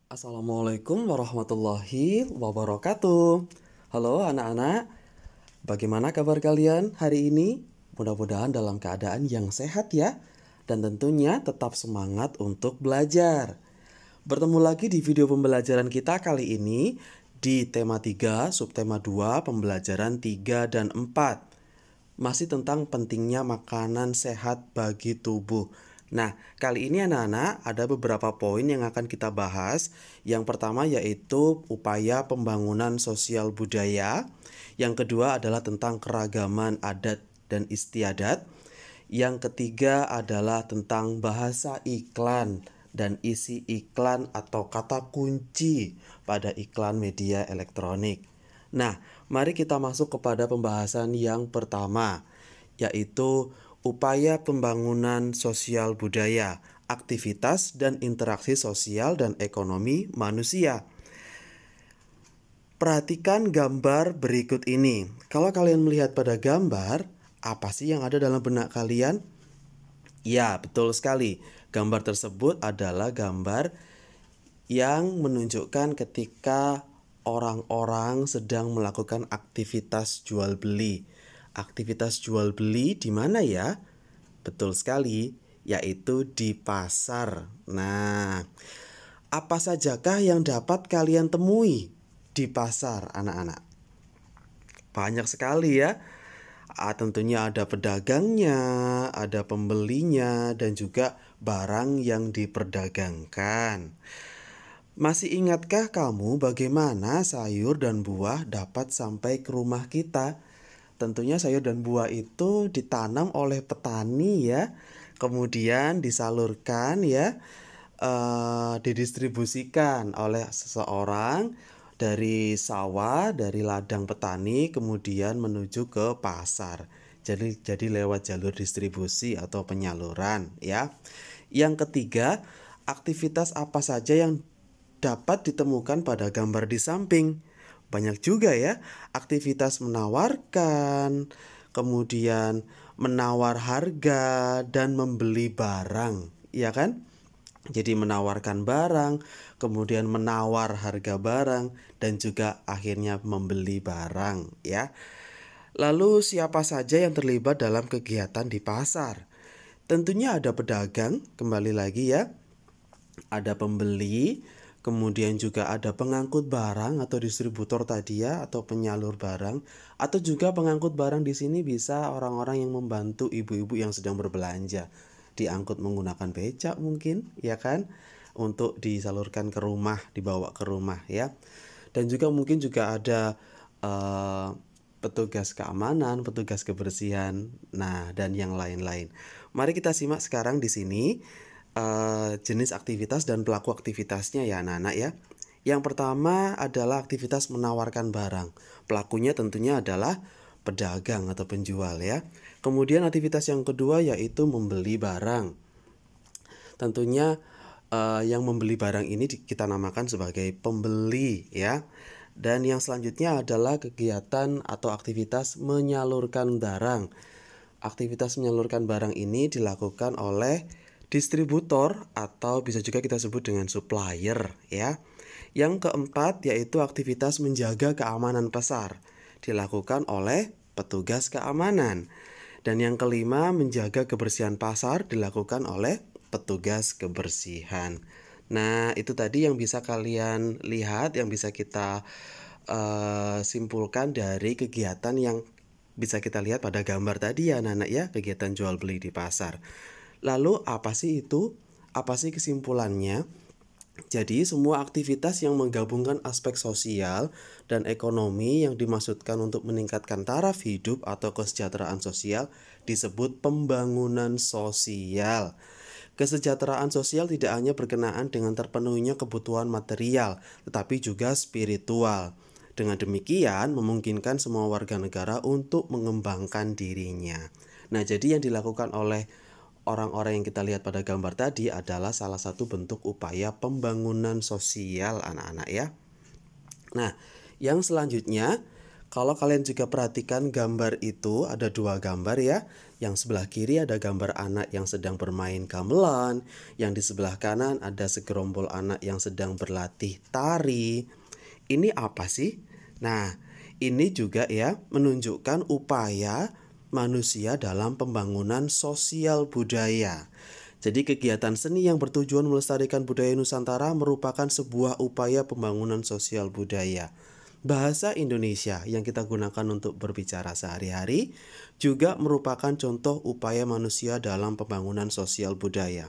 Assalamualaikum warahmatullahi wabarakatuh. Halo anak-anak, bagaimana kabar kalian hari ini? Mudah-mudahan dalam keadaan yang sehat ya. Dan tentunya tetap semangat untuk belajar. Bertemu lagi di video pembelajaran kita kali ini di tema 3, subtema 2, pembelajaran 3 dan 4. Masih tentang pentingnya makanan sehat bagi tubuh. Nah, kali ini anak-anak ada beberapa poin yang akan kita bahas. Yang pertama yaitu upaya pembangunan sosial budaya. Yang kedua adalah tentang keragaman adat dan istiadat. Yang ketiga adalah tentang bahasa iklan dan isi iklan atau kata kunci pada iklan media elektronik. Nah, mari kita masuk kepada pembahasan yang pertama, yaitu upaya pembangunan sosial budaya, aktivitas dan interaksi sosial dan ekonomi manusia. Perhatikan gambar berikut ini. Kalau kalian melihat pada gambar, apa sih yang ada dalam benak kalian? Ya, betul sekali. Gambar tersebut adalah gambar yang menunjukkan ketika orang-orang sedang melakukan aktivitas jual beli. Aktivitas jual beli di mana ya? Betul sekali, yaitu di pasar. Nah, apa sajakah yang dapat kalian temui di pasar, anak-anak? Banyak sekali ya. Tentunya ada pedagangnya, ada pembelinya, dan juga barang yang diperdagangkan. Masih ingatkah kamu bagaimana sayur dan buah dapat sampai ke rumah kita? Tentunya sayur dan buah itu ditanam oleh petani ya, kemudian disalurkan ya, didistribusikan oleh seseorang dari sawah, dari ladang petani, kemudian menuju ke pasar. Jadi lewat jalur distribusi atau penyaluran ya. Yang ketiga, aktivitas apa saja yang dapat ditemukan pada gambar di samping? Banyak juga ya, aktivitas menawarkan, kemudian menawar harga dan membeli barang, ya kan? Jadi menawarkan barang, kemudian menawar harga barang dan juga akhirnya membeli barang, ya. Lalu siapa saja yang terlibat dalam kegiatan di pasar? Tentunya ada pedagang, kembali lagi ya. Ada pembeli, kemudian juga ada pengangkut barang atau distributor tadi ya, atau penyalur barang, atau juga pengangkut barang di sini bisa orang-orang yang membantu ibu-ibu yang sedang berbelanja, diangkut menggunakan becak mungkin, ya kan, untuk disalurkan ke rumah, dibawa ke rumah ya. Dan juga mungkin juga ada petugas keamanan, petugas kebersihan, nah dan yang lain-lain. Mari kita simak sekarang di sini jenis aktivitas dan pelaku aktivitasnya ya anak-anak ya. Yang pertama adalah aktivitas menawarkan barang. Pelakunya tentunya adalah pedagang atau penjual ya. Kemudian aktivitas yang kedua yaitu membeli barang. Tentunya yang membeli barang ini kita namakan sebagai pembeli ya. Dan yang selanjutnya adalah kegiatan atau aktivitas menyalurkan barang. Aktivitas menyalurkan barang ini dilakukan oleh distributor atau bisa juga kita sebut dengan supplier ya. Yang keempat yaitu aktivitas menjaga keamanan pasar, dilakukan oleh petugas keamanan. Dan yang kelima menjaga kebersihan pasar dilakukan oleh petugas kebersihan. Nah, itu tadi yang bisa kalian lihat, yang bisa kita simpulkan dari kegiatan yang bisa kita lihat pada gambar tadi ya anak-anak ya, kegiatan jual beli di pasar. Lalu apa sih itu? Apa sih kesimpulannya? Jadi semua aktivitas yang menggabungkan aspek sosial dan ekonomi yang dimaksudkan untuk meningkatkan taraf hidup atau kesejahteraan sosial disebut pembangunan sosial. Kesejahteraan sosial tidak hanya berkenaan dengan terpenuhinya kebutuhan material, tetapi juga spiritual. Dengan demikian, memungkinkan semua warga negara untuk mengembangkan dirinya. Nah, jadi yang dilakukan oleh orang-orang yang kita lihat pada gambar tadi adalah salah satu bentuk upaya pembangunan sosial anak-anak ya. Nah, yang selanjutnya, Kalau kalian juga perhatikan gambar itu ada dua gambar ya. Yang sebelah kiri ada gambar anak yang sedang bermain gamelan. Yang di sebelah kanan ada segerombol anak yang sedang berlatih tari. Ini apa sih? Nah, ini juga ya menunjukkan upaya manusia dalam pembangunan sosial budaya. Jadi kegiatan seni yang bertujuan melestarikan budaya Nusantara merupakan sebuah upaya pembangunan sosial budaya. Bahasa Indonesia yang kita gunakan untuk berbicara sehari-hari juga merupakan contoh upaya manusia dalam pembangunan sosial budaya.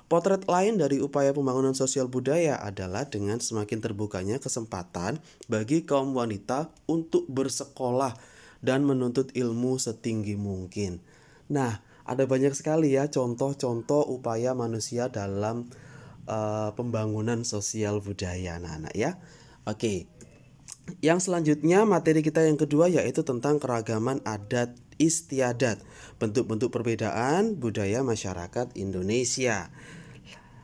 Potret lain dari upaya pembangunan sosial budaya adalah dengan semakin terbukanya kesempatan bagi kaum wanita untuk bersekolah dan menuntut ilmu setinggi mungkin. Nah, ada banyak sekali ya contoh-contoh upaya manusia dalam pembangunan sosial budaya anak-anak ya. Oke. Yang selanjutnya materi kita yang kedua yaitu tentang keragaman adat istiadat, bentuk-bentuk perbedaan budaya masyarakat Indonesia.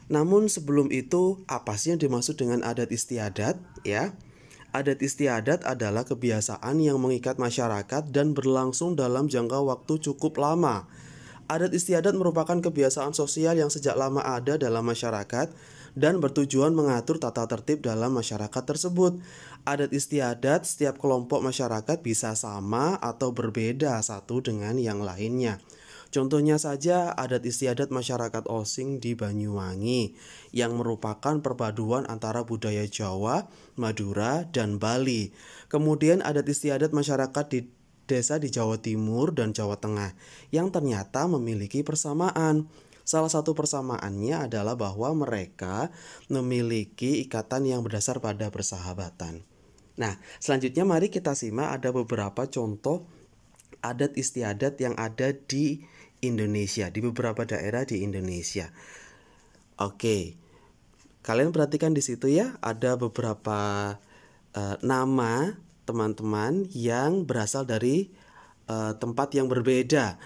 Namun sebelum itu, apa sih yang dimaksud dengan adat istiadat ya? Adat istiadat adalah kebiasaan yang mengikat masyarakat dan berlangsung dalam jangka waktu cukup lama. Adat istiadat merupakan kebiasaan sosial yang sejak lama ada dalam masyarakat dan bertujuan mengatur tata tertib dalam masyarakat tersebut. Adat istiadat setiap kelompok masyarakat bisa sama atau berbeda satu dengan yang lainnya. Contohnya saja adat istiadat masyarakat Osing di Banyuwangi yang merupakan perpaduan antara budaya Jawa, Madura, dan Bali. Kemudian adat istiadat masyarakat di desa di Jawa Timur dan Jawa Tengah yang ternyata memiliki persamaan. Salah satu persamaannya adalah bahwa mereka memiliki ikatan yang berdasar pada persahabatan. Nah, selanjutnya mari kita simak ada beberapa contoh adat istiadat yang ada di Indonesia, di beberapa daerah di Indonesia. Oke, kalian perhatikan di situ ya, ada beberapa nama teman-teman yang berasal dari tempat yang berbeda.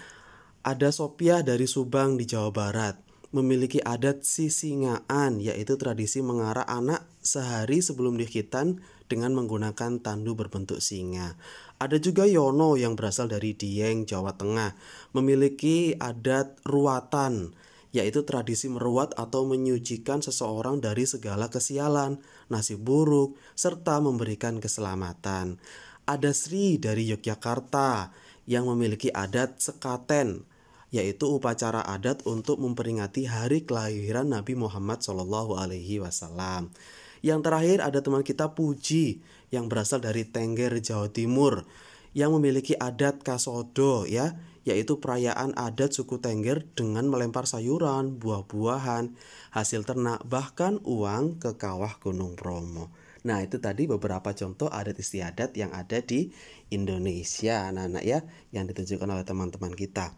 Ada Sopiah dari Subang di Jawa Barat, memiliki adat sisingaan, yaitu tradisi mengarah anak sehari sebelum dihitan dengan menggunakan tandu berbentuk singa. Ada juga Yono yang berasal dari Dieng, Jawa Tengah, memiliki adat ruatan, yaitu tradisi meruat atau menyucikan seseorang dari segala kesialan, nasib buruk, serta memberikan keselamatan. Ada Sri dari Yogyakarta yang memiliki adat sekaten, yaitu upacara adat untuk memperingati hari kelahiran Nabi Muhammad SAW. Yang terakhir ada teman kita Puji yang berasal dari Tengger, Jawa Timur, yang memiliki adat Kasodo ya, yaitu perayaan adat suku Tengger dengan melempar sayuran, buah-buahan, hasil ternak, bahkan uang ke kawah Gunung Bromo. Nah, itu tadi beberapa contoh adat istiadat yang ada di Indonesia, anak-anak ya, yang ditunjukkan oleh teman-teman kita.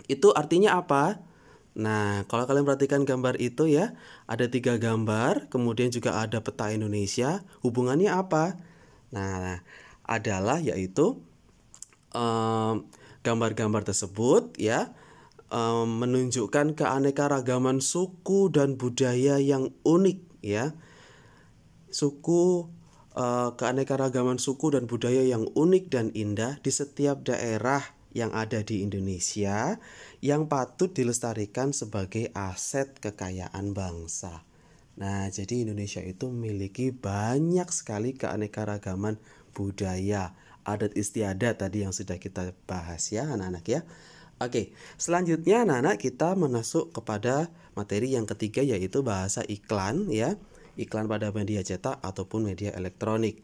Itu artinya apa? Nah, kalau kalian perhatikan gambar itu ya, ada 3 gambar, kemudian juga ada peta Indonesia. Hubungannya apa? Nah, adalah yaitu gambar-gambar tersebut ya menunjukkan keanekaragaman suku dan budaya yang unik ya. Keanekaragaman suku dan budaya yang unik dan indah di setiap daerah yang ada di Indonesia yang patut dilestarikan sebagai aset kekayaan bangsa. Nah, jadi Indonesia itu memiliki banyak sekali keanekaragaman budaya, adat istiadat tadi yang sudah kita bahas ya anak-anak ya. Oke, selanjutnya anak-anak kita masuk kepada materi yang ketiga yaitu bahasa iklan ya. Iklan pada media cetak ataupun media elektronik.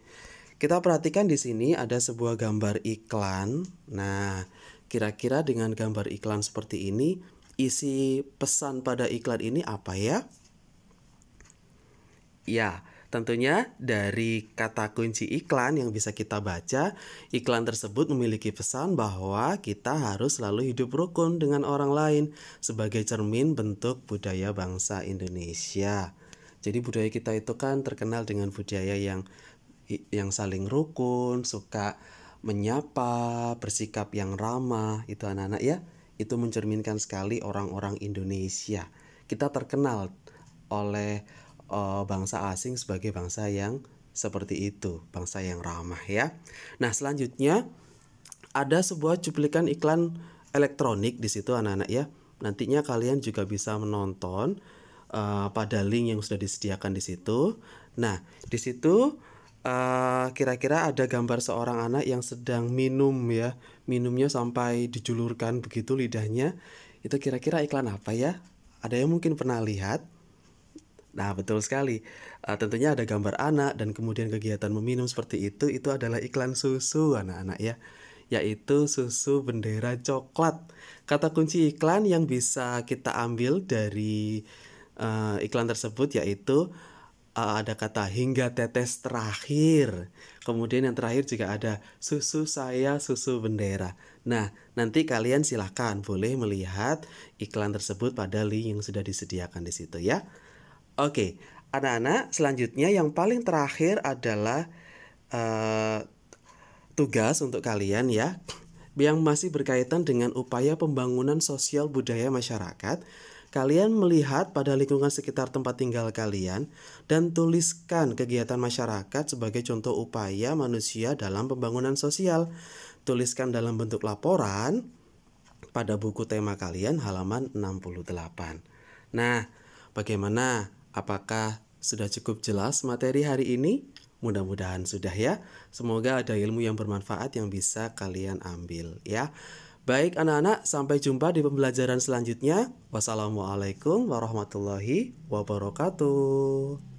Kita perhatikan di sini ada sebuah gambar iklan. Nah, kira-kira dengan gambar iklan seperti ini, isi pesan pada iklan ini apa ya? Ya, tentunya dari kata kunci iklan yang bisa kita baca, iklan tersebut memiliki pesan bahwa kita harus selalu hidup rukun dengan orang lain sebagai cermin bentuk budaya bangsa Indonesia. Jadi budaya kita itu kan terkenal dengan budaya yang saling rukun, suka menyapa, bersikap yang ramah, itu anak-anak ya. Itu mencerminkan sekali orang-orang Indonesia. Kita terkenal oleh bangsa asing sebagai bangsa yang Seperti itu, bangsa yang ramah ya. Nah, selanjutnya ada sebuah cuplikan iklan elektronik di situ anak-anak ya. Nantinya kalian juga bisa menonton pada link yang sudah disediakan di situ. Nah, di situ kira-kira ada gambar seorang anak yang sedang minum ya. Minumnya sampai dijulurkan begitu lidahnya. Itu kira-kira iklan apa ya? Ada yang mungkin pernah lihat? Nah, betul sekali. Tentunya ada gambar anak dan kemudian kegiatan meminum seperti itu adalah iklan susu anak-anak ya. Yaitu susu bendera coklat. Kata kunci iklan yang bisa kita ambil dari iklan tersebut yaitu ada kata hingga tetes terakhir. Kemudian yang terakhir juga ada susu saya susu bendera. Nah, nanti kalian silahkan boleh melihat iklan tersebut pada link yang sudah disediakan di situ ya. Oke, anak-anak, selanjutnya yang paling terakhir adalah tugas untuk kalian ya, yang masih berkaitan dengan upaya pembangunan sosial budaya masyarakat. Kalian melihat pada lingkungan sekitar tempat tinggal kalian dan tuliskan kegiatan masyarakat sebagai contoh upaya manusia dalam pembangunan sosial. Tuliskan dalam bentuk laporan pada buku tema kalian halaman 68. Nah, bagaimana? Apakah sudah cukup jelas materi hari ini? Mudah-mudahan sudah ya. Semoga ada ilmu yang bermanfaat yang bisa kalian ambil ya. Baik anak-anak, sampai jumpa di pembelajaran selanjutnya. Wassalamualaikum warahmatullahi wabarakatuh.